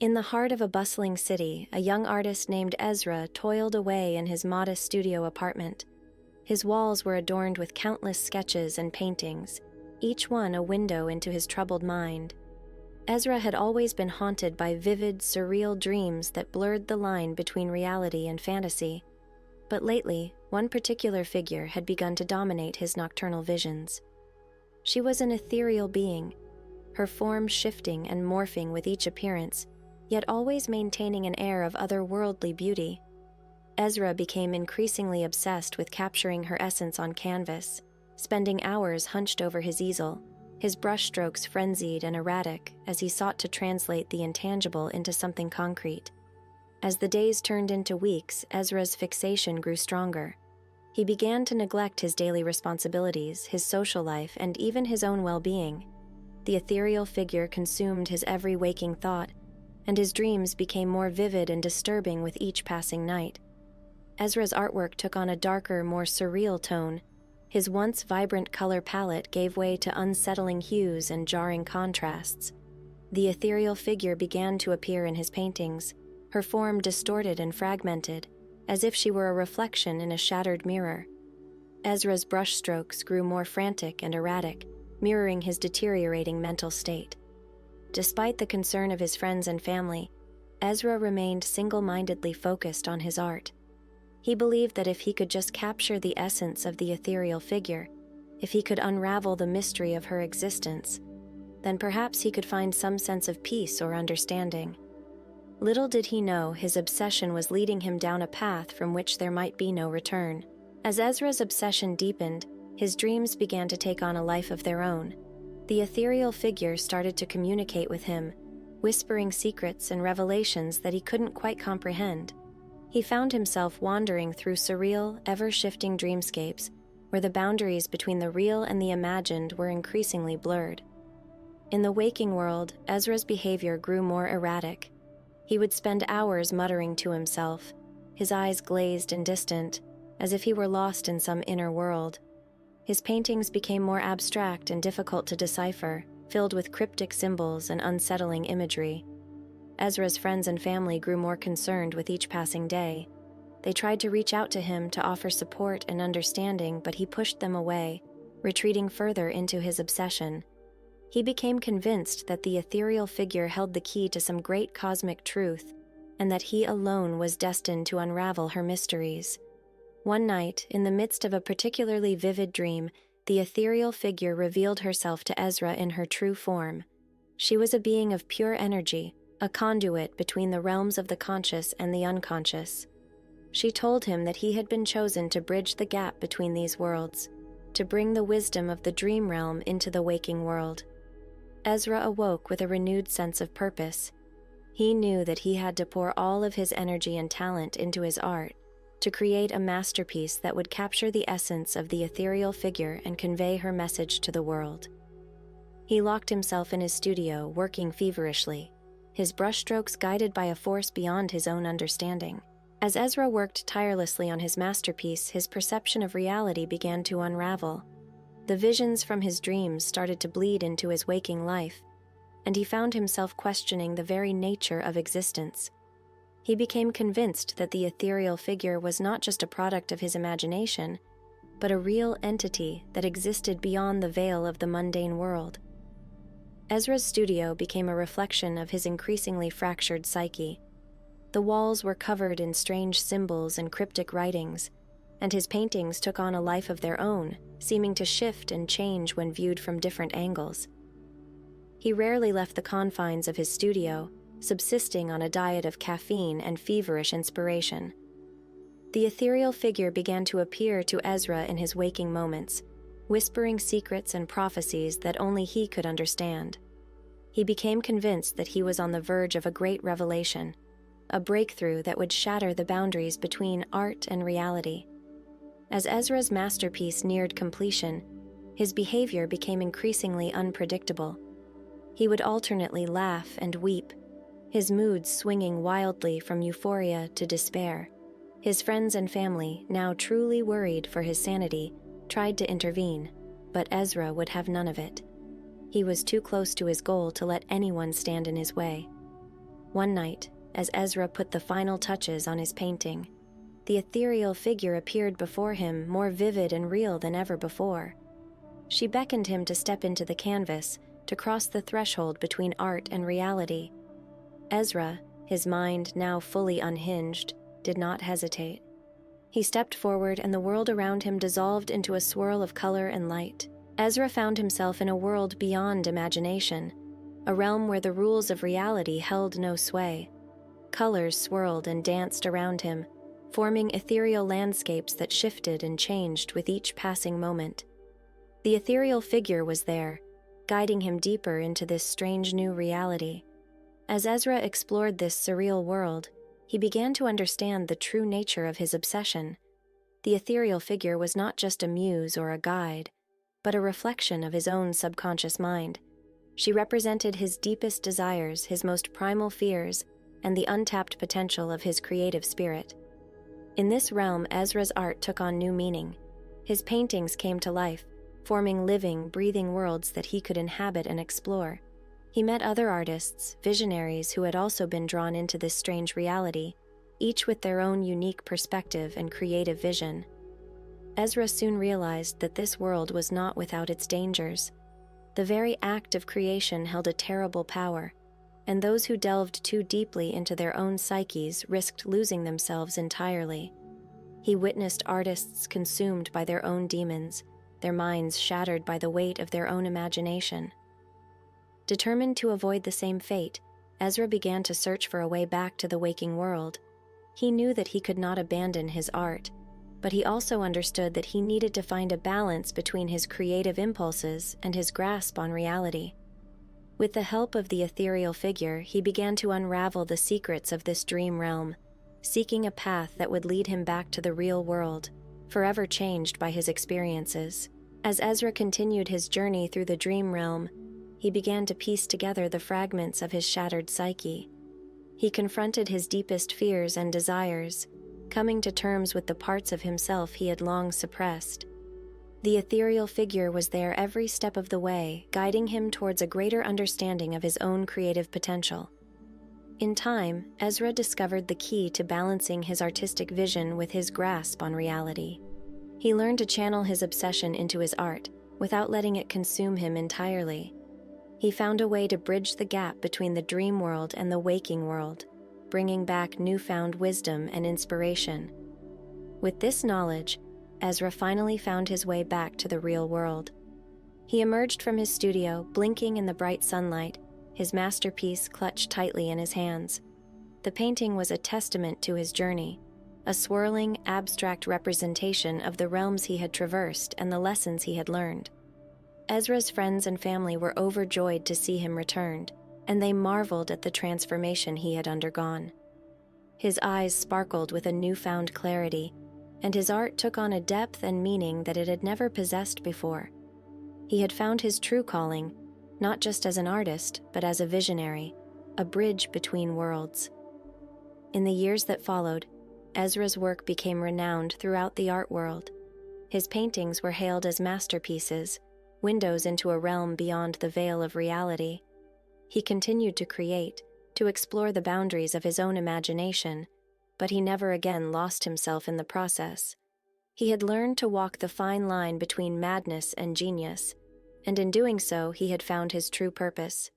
In the heart of a bustling city, a young artist named Ezra toiled away in his modest studio apartment. His walls were adorned with countless sketches and paintings, each one a window into his troubled mind. Ezra had always been haunted by vivid, surreal dreams that blurred the line between reality and fantasy. But lately, one particular figure had begun to dominate his nocturnal visions. She was an ethereal being, her form shifting and morphing with each appearance, yet always maintaining an air of otherworldly beauty. Ezra became increasingly obsessed with capturing her essence on canvas, spending hours hunched over his easel, his brushstrokes frenzied and erratic as he sought to translate the intangible into something concrete. As the days turned into weeks, Ezra's fixation grew stronger. He began to neglect his daily responsibilities, his social life, and even his own well-being. The ethereal figure consumed his every waking thought, and his dreams became more vivid and disturbing with each passing night. Ezra's artwork took on a darker, more surreal tone. His once vibrant color palette gave way to unsettling hues and jarring contrasts. The ethereal figure began to appear in his paintings, her form distorted and fragmented, as if she were a reflection in a shattered mirror. Ezra's brushstrokes grew more frantic and erratic, mirroring his deteriorating mental state. Despite the concern of his friends and family, Ezra remained single-mindedly focused on his art. He believed that if he could just capture the essence of the ethereal figure, if he could unravel the mystery of her existence, then perhaps he could find some sense of peace or understanding. Little did he know his obsession was leading him down a path from which there might be no return. As Ezra's obsession deepened, his dreams began to take on a life of their own. The ethereal figure started to communicate with him, whispering secrets and revelations that he couldn't quite comprehend. He found himself wandering through surreal, ever-shifting dreamscapes, where the boundaries between the real and the imagined were increasingly blurred. In the waking world, Ezra's behavior grew more erratic. He would spend hours muttering to himself, his eyes glazed and distant, as if he were lost in some inner world. His paintings became more abstract and difficult to decipher, filled with cryptic symbols and unsettling imagery. Ezra's friends and family grew more concerned with each passing day. They tried to reach out to him to offer support and understanding, but he pushed them away, retreating further into his obsession. He became convinced that the ethereal figure held the key to some great cosmic truth, and that he alone was destined to unravel her mysteries. One night, in the midst of a particularly vivid dream, the ethereal figure revealed herself to Ezra in her true form. She was a being of pure energy, a conduit between the realms of the conscious and the unconscious. She told him that he had been chosen to bridge the gap between these worlds, to bring the wisdom of the dream realm into the waking world. Ezra awoke with a renewed sense of purpose. He knew that he had to pour all of his energy and talent into his art, to create a masterpiece that would capture the essence of the ethereal figure and convey her message to the world. He locked himself in his studio, working feverishly, his brushstrokes guided by a force beyond his own understanding. As Ezra worked tirelessly on his masterpiece, his perception of reality began to unravel. The visions from his dreams started to bleed into his waking life, and he found himself questioning the very nature of existence. He became convinced that the ethereal figure was not just a product of his imagination, but a real entity that existed beyond the veil of the mundane world. Ezra's studio became a reflection of his increasingly fractured psyche. The walls were covered in strange symbols and cryptic writings, and his paintings took on a life of their own, seeming to shift and change when viewed from different angles. He rarely left the confines of his studio, subsisting on a diet of caffeine and feverish inspiration. The ethereal figure began to appear to Ezra in his waking moments, whispering secrets and prophecies that only he could understand. He became convinced that he was on the verge of a great revelation, a breakthrough that would shatter the boundaries between art and reality. As Ezra's masterpiece neared completion, his behavior became increasingly unpredictable. He would alternately laugh and weep, his moods swinging wildly from euphoria to despair. His friends and family, now truly worried for his sanity, tried to intervene, but Ezra would have none of it. He was too close to his goal to let anyone stand in his way. One night, as Ezra put the final touches on his painting, the ethereal figure appeared before him, more vivid and real than ever before. She beckoned him to step into the canvas, to cross the threshold between art and reality. Ezra, his mind now fully unhinged, did not hesitate. He stepped forward, and the world around him dissolved into a swirl of color and light. Ezra found himself in a world beyond imagination, a realm where the rules of reality held no sway. Colors swirled and danced around him, forming ethereal landscapes that shifted and changed with each passing moment. The ethereal figure was there, guiding him deeper into this strange new reality. As Ezra explored this surreal world, he began to understand the true nature of his obsession. The ethereal figure was not just a muse or a guide, but a reflection of his own subconscious mind. She represented his deepest desires, his most primal fears, and the untapped potential of his creative spirit. In this realm, Ezra's art took on new meaning. His paintings came to life, forming living, breathing worlds that he could inhabit and explore. He met other artists, visionaries who had also been drawn into this strange reality, each with their own unique perspective and creative vision. Ezra soon realized that this world was not without its dangers. The very act of creation held a terrible power, and those who delved too deeply into their own psyches risked losing themselves entirely. He witnessed artists consumed by their own demons, their minds shattered by the weight of their own imagination. Determined to avoid the same fate, Ezra began to search for a way back to the waking world. He knew that he could not abandon his art, but he also understood that he needed to find a balance between his creative impulses and his grasp on reality. With the help of the ethereal figure, he began to unravel the secrets of this dream realm, seeking a path that would lead him back to the real world, forever changed by his experiences. As Ezra continued his journey through the dream realm, he began to piece together the fragments of his shattered psyche. He confronted his deepest fears and desires, coming to terms with the parts of himself he had long suppressed. The ethereal figure was there every step of the way, guiding him towards a greater understanding of his own creative potential. In time, Ezra discovered the key to balancing his artistic vision with his grasp on reality. He learned to channel his obsession into his art, without letting it consume him entirely. He found a way to bridge the gap between the dream world and the waking world, bringing back newfound wisdom and inspiration. With this knowledge, Ezra finally found his way back to the real world. He emerged from his studio, blinking in the bright sunlight, his masterpiece clutched tightly in his hands. The painting was a testament to his journey, a swirling, abstract representation of the realms he had traversed and the lessons he had learned. Ezra's friends and family were overjoyed to see him returned, and they marveled at the transformation he had undergone. His eyes sparkled with a newfound clarity, and his art took on a depth and meaning that it had never possessed before. He had found his true calling, not just as an artist, but as a visionary, a bridge between worlds. In the years that followed, Ezra's work became renowned throughout the art world. His paintings were hailed as masterpieces, windows into a realm beyond the veil of reality. He continued to create, to explore the boundaries of his own imagination, but he never again lost himself in the process. He had learned to walk the fine line between madness and genius, and in doing so, he had found his true purpose.